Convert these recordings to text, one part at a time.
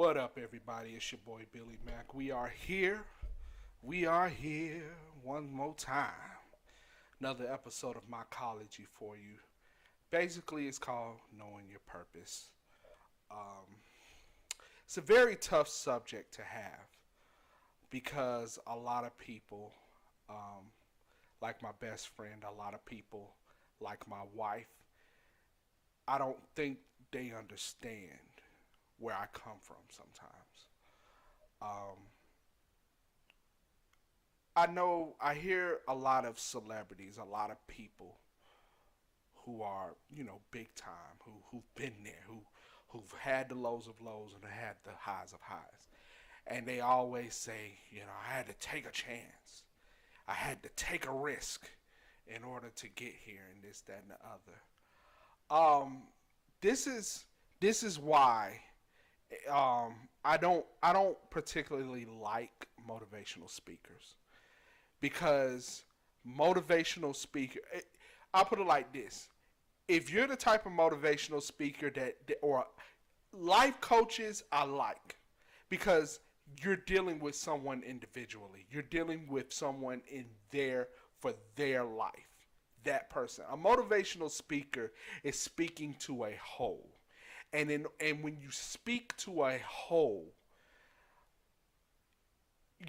What up, everybody? It's your boy Billy Mack. We are here. We are here one more time. Another episode of Mychology for you. Basically, it's called Knowing Your Purpose. Um, it's a very tough subject to have because a lot of people, um, like my best friend, a lot of people, like my wife, I don't think they understand where I come from sometimes. Um, I hear a lot of celebrities, a lot of people who are, big time, who've been there, who've had the lows of lows and had the highs of highs. And they always say, I had to take a chance. I had to take a risk in order to get here and this, that, and the other. This is this is why I don't particularly like motivational speakers because motivational speaker. I'll put it like this: if you're the type of motivational speaker or life coaches, I like because you're dealing with someone individually. You're dealing with someone in there for their life. That person. A motivational speaker is speaking to a whole. And when you speak to a whole,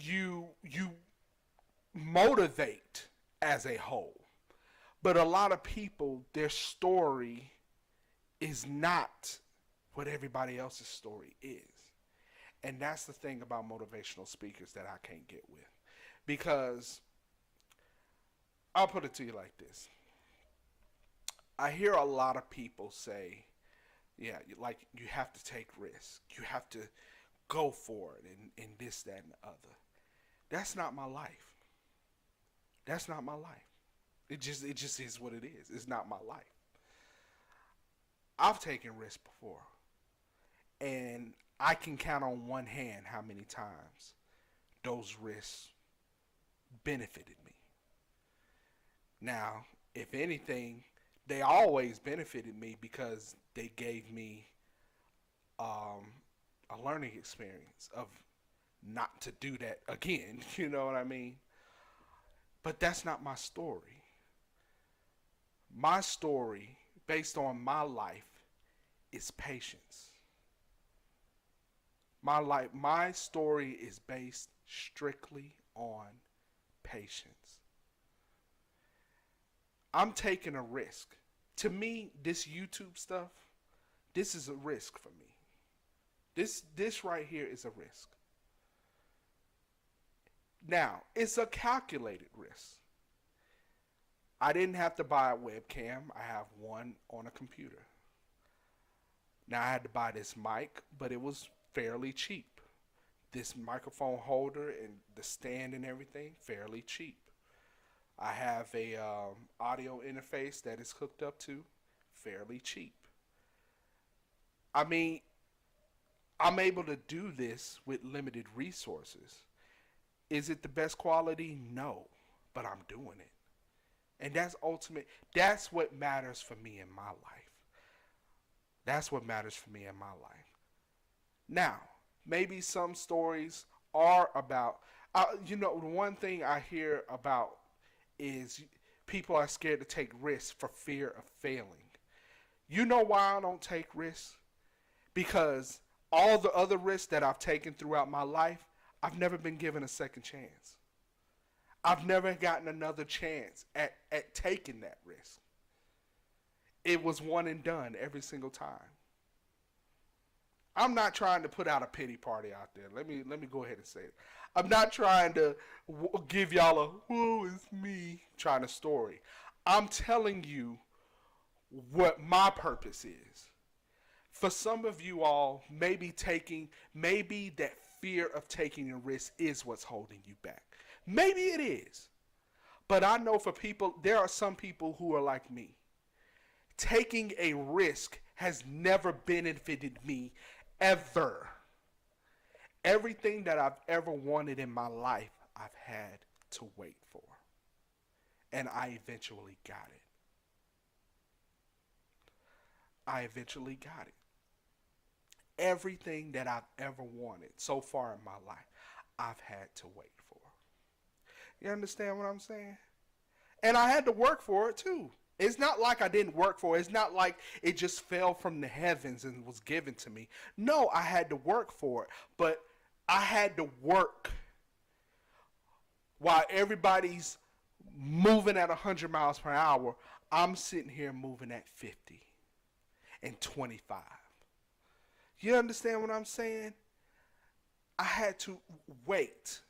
you motivate as a whole. But a lot of people, their story is not what everybody else's story is. And that's the thing about motivational speakers that I can't get with. Because I'll put it to you like this. I hear a lot of people say, yeah, like you have to take risks. You have to go for it and this, that, and the other. That's not my life. That's not my life. It just is what it is. It's not my life. I've taken risks before. And I can count on one hand how many times those risks benefited me. Now, if anything, they always benefited me because they gave me um, a learning experience of not to do that again. You know what I mean? But that's not my story. My story, based on my life, is patience. My story is based strictly on patience. I'm taking a risk. To me, this YouTube stuff, this is a risk for me. This right here is a risk. Now, it's a calculated risk. I didn't have to buy a webcam. I have one on a computer. Now I had to buy this mic, but it was fairly cheap. This microphone holder and the stand and everything, fairly cheap. I have a audio interface that is hooked up to, fairly cheap. I mean, I'm able to do this with limited resources. Is it the best quality? No, but I'm doing it. And that's ultimate. That's what matters for me in my life. That's what matters for me in my life. Now, maybe some stories are about, the one thing I hear about is people are scared to take risks for fear of failing. You know why I don't take risks? Because all the other risks that I've taken throughout my life, I've never been given a second chance. I've never gotten another chance at taking that risk. It was one and done every single time. I'm not trying to put out a pity party out there. Let me go ahead and say it. I'm not trying to give y'all a "whoa, it's me" trying to story. I'm telling you what my purpose is. For some of you all, maybe that fear of taking a risk is what's holding you back. Maybe it is. But I know for people, there are some people who are like me. Taking a risk has never benefited me ever. Everything that I've ever wanted in my life, I've had to wait for. And I eventually got it. I eventually got it. everything that I've ever wanted so far in my life, I've had to wait for. You understand what I'm saying? And I had to work for it too. It's not like I didn't work for it. It's not like it just fell from the heavens and was given to me. No, I had to work for it. But I had to work while everybody's moving at 100 miles per hour. I'm sitting here moving at 50 and 25. You understand what I'm saying? I had to wait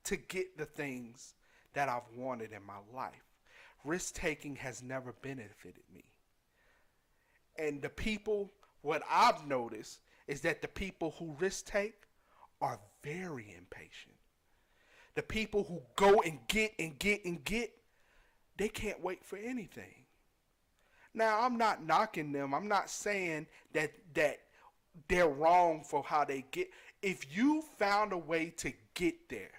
to get the things that I've wanted in my life. Risk taking has never benefited me. And the people, what I've noticed is that the people who risk take are very impatient. The people who go and get and get and get, they can't wait for anything. Now, I'm not knocking them. I'm not saying that they're wrong for how they get. If you found a way to get there,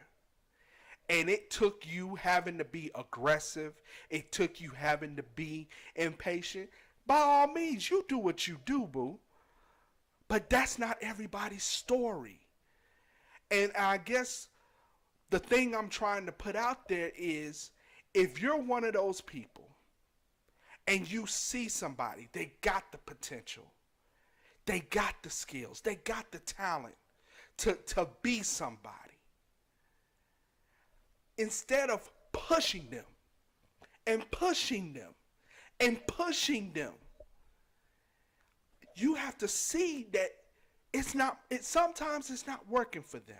and it took you having to be aggressive, it took you having to be impatient, by all means, you do what you do, boo. But that's not everybody's story. And I guess the thing I'm trying to put out there is, if you're one of those people and you see somebody, they got the potential, they got the skills, they got the talent to be somebody, instead of pushing them and pushing them and pushing them, you have to see that sometimes it's not working for them.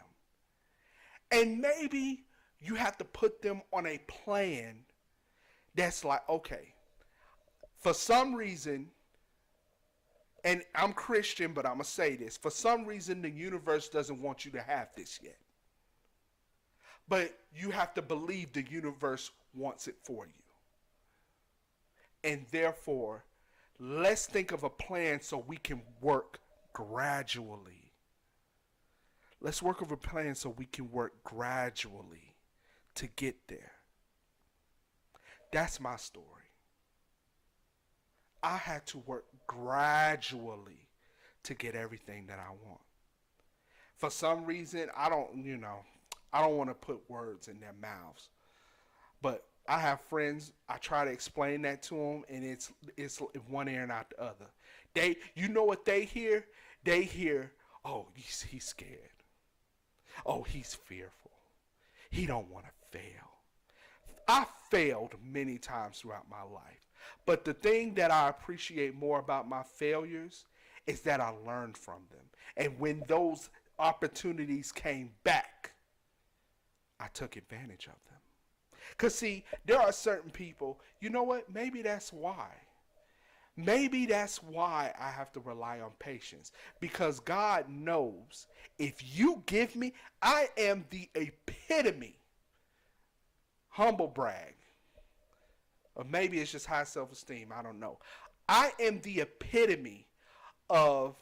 And maybe you have to put them on a plan that's like, okay, for some reason, and I'm Christian, but I'm going to say this, for some reason the universe doesn't want you to have this yet. But you have to believe the universe wants it for you. And therefore, let's think of a plan so we can work gradually. Let's work of a plan so we can work gradually to get there. That's my story. I had to work gradually to get everything that I want. For some reason, I don't want to put words in their mouths. But I have friends, I try to explain that to them, and it's one ear and out the other. You know what they hear? They hear, oh, he's scared. Oh, he's fearful. He don't want to fail. I failed many times throughout my life. But the thing that I appreciate more about my failures is that I learned from them. And when those opportunities came back, I took advantage of them. Because see, there are certain people, you know what? Maybe that's why. Maybe that's why I have to rely on patience. Because God knows if you give me, I am the epitome, humble brag. Or maybe it's just high self-esteem, I don't know. I am the epitome of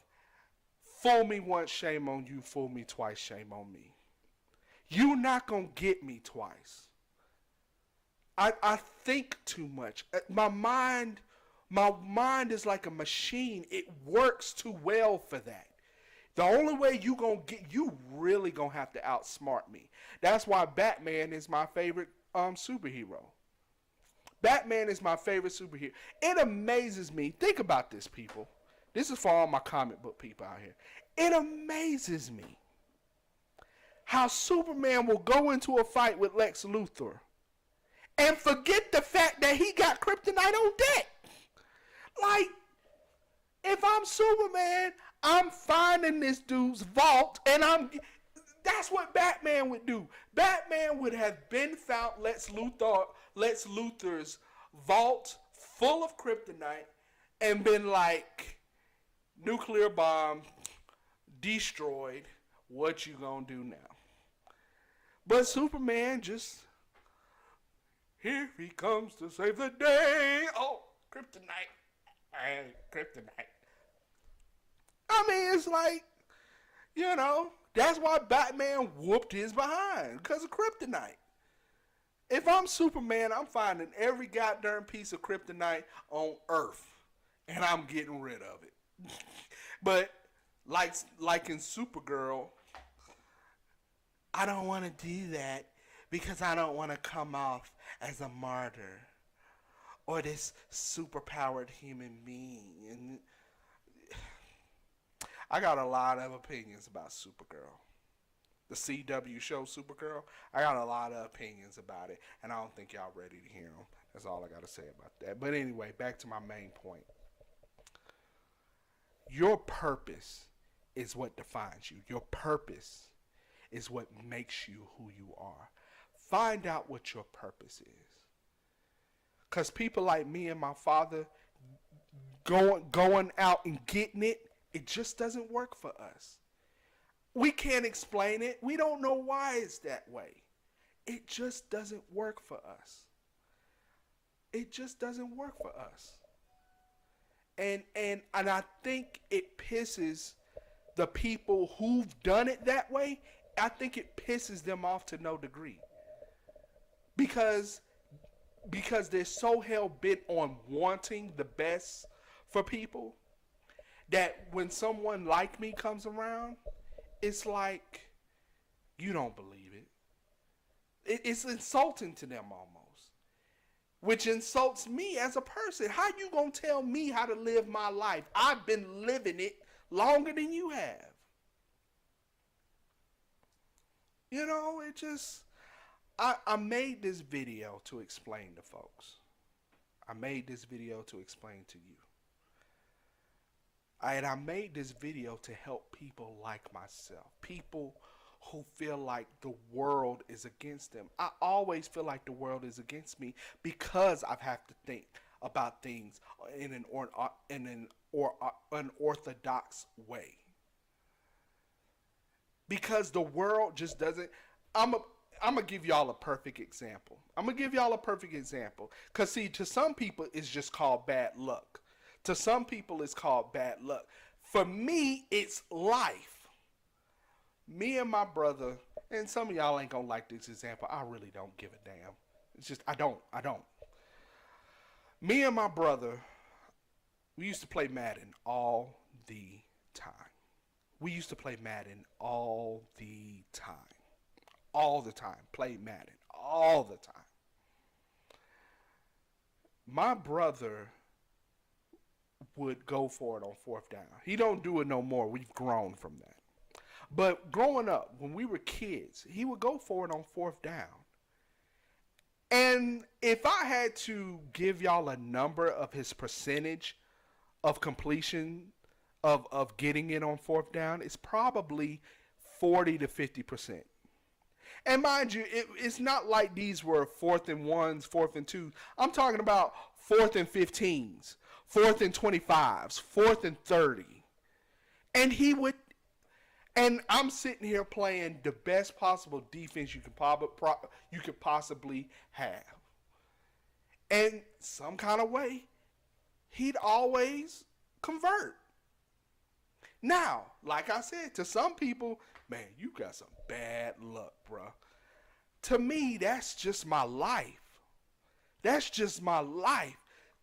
fool me once, shame on you, fool me twice, shame on me. You're not going to get me twice. I think too much. My mind is like a machine. It works too well for that. The only way you really gonna have to outsmart me. That's why Batman is my favorite superhero. Batman is my favorite superhero. It amazes me. Think about this, people. This is for all my comic book people out here. It amazes me how Superman will go into a fight with Lex Luthor and forget the fact that he got kryptonite on deck. Like, if I'm Superman, I'm finding this dude's vault, and that's what Batman would do. Batman would have been found Lex Luthor's vault full of kryptonite and been like, nuclear bomb, destroyed, what you gonna do now? But Superman just, here he comes to save the day. Oh, kryptonite. Kryptonite. I mean, it's like, that's why Batman whooped his behind, because of kryptonite. If I'm Superman, I'm finding every goddamn piece of kryptonite on Earth, and I'm getting rid of it. But like in Supergirl, I don't want to do that because I don't want to come off as a martyr or this superpowered human being. And I got a lot of opinions about Supergirl. The CW show Supergirl, I got a lot of opinions about it, and I don't think y'all ready to hear them. That's all I got to say about that. But anyway, back to my main point. Your purpose is what defines you. Your purpose is what makes you who you are. Find out what your purpose is. Because people like me and my father going out and getting it, it just doesn't work for us. We can't explain it. We don't know why it's that way. It just doesn't work for us. It just doesn't work for us. And I think it pisses the people who've done it that way. I think it pisses them off to no degree. Because they're so hell bent on wanting the best for people that when someone like me comes around, it's like, you don't believe it. It's insulting to them almost, which insults me as a person. How you gonna tell me how to live my life? I've been living it longer than you have. You know, it just, I made this video to explain to folks. I made this video to explain to you. And I made this video to help people like myself. People who feel like the world is against them. I always feel like the world is against me because I have to think about things in an unorthodox way. Because the world just doesn't. I'm gonna give y'all a perfect example. Cause see, to some people it's just called bad luck. To some people it's called bad luck. For me, it's life. Me and my brother, and some of y'all ain't gonna like this example. I really don't give a damn. It's just I don't. Me and my brother, we used to play Madden all the time. We used to play Madden all the time. All the time. Play Madden all the time. My brother would go for it on fourth down. He don't do it no more. We've grown from that. But growing up, when we were kids, he would go for it on fourth down. And if I had to give y'all a number of his percentage of completion of getting it on fourth down, it's probably 40 to 50%. And mind you, it's not like these were 4th and 1s, 4th and 2s. I'm talking about 4th and 15s, 4th and 25s, 4th and 30. And he would, and I'm sitting here playing the best possible defense you could possibly have. And some kind of way, he'd always convert. Now, like I said, to some people, man, you got some bad luck, bruh. To me, that's just my life. That's just my life.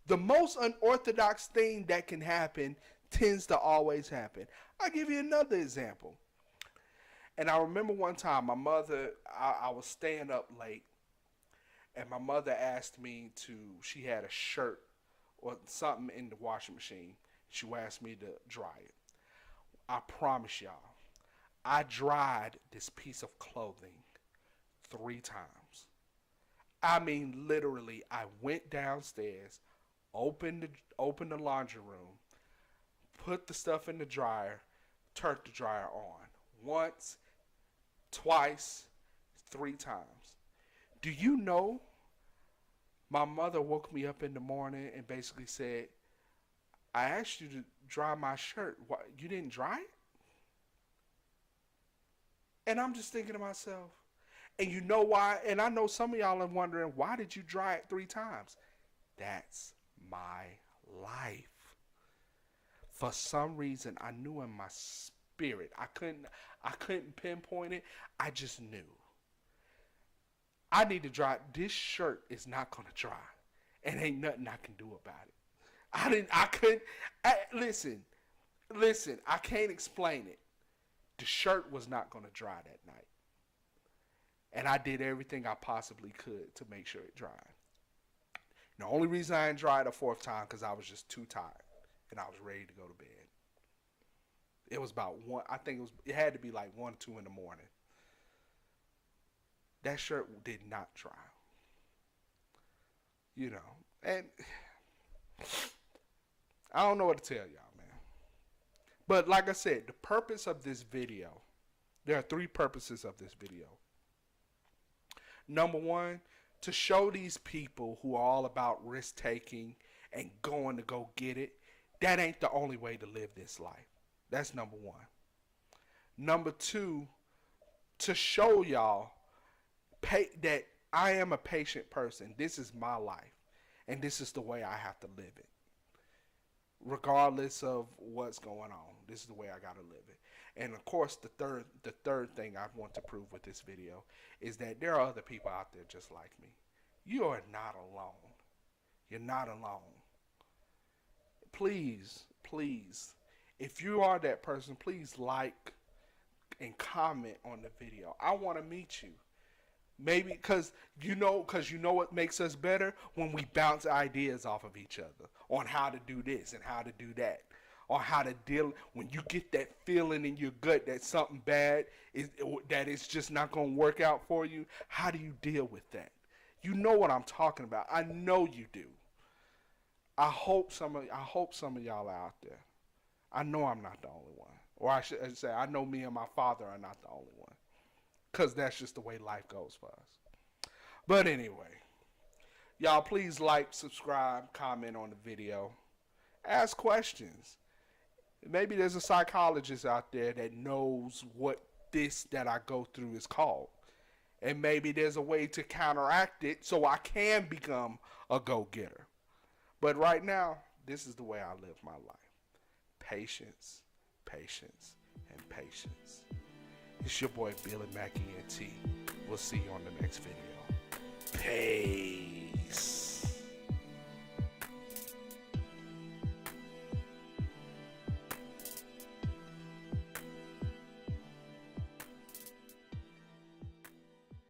The most unorthodox thing that can happen tends to always happen. I'll give you another example. And I remember one time my mother, I was staying up late, and my mother asked me she had a shirt or something in the washing machine. She asked me to dry it. I promise y'all, I dried this piece of clothing 3 times. I mean, literally, I went downstairs, opened the laundry room, put the stuff in the dryer, turned the dryer on. Once, twice, 3 times. Do you know my mother woke me up in the morning and basically said, I asked you to dry my shirt. Why, you didn't dry it? And I'm just thinking to myself, and you know why? And I know some of y'all are wondering, why did you dry it 3 times? That's my life. For some reason, I knew in my spirit. I couldn't pinpoint it. I just knew. I need to dry. This shirt is not going to dry. And ain't nothing I can do about it. Listen, listen, I can't explain it. The shirt was not going to dry that night. And I did everything I possibly could to make sure it dried. The only reason I didn't dry it a fourth time because I was just too tired and I was ready to go to bed. It was about one. I think it had to be like 1, 2 in the morning. That shirt did not dry. You know, and I don't know what to tell y'all, man. But like I said, the purpose of this video, there are 3 purposes of this video. Number 1, to show these people who are all about risk taking and going to go get it, that ain't the only way to live this life. That's number 1. Number 2, to show y'all that I am a patient person. This is my life, and this is the way I have to live it. Regardless of what's going on, this is the way I got to live it. And of course, the third thing I want to prove with this video is that there are other people out there just like me. You are not alone. You're not alone. Please, please, if you are that person, please like and comment on the video. I want to meet you. Maybe because you know what makes us better? When we bounce ideas off of each other on how to do this and how to do that. Or how to deal when you get that feeling in your gut that something bad that it's just not going to work out for you. How do you deal with that? You know what I'm talking about. I know you do. I hope some of y'all are out there. I know I'm not the only one. Or I should say, I know me and my father are not the only one. Because that's just the way life goes for us. But anyway, y'all please like, subscribe, comment on the video. Ask questions. Maybe there's a psychologist out there that knows what this that I go through is called. And maybe there's a way to counteract it so I can become a go-getter. But right now, this is the way I live my life. Patience, patience, and patience. It's your boy Billy Mackey and T. We'll see you on the next video. Peace.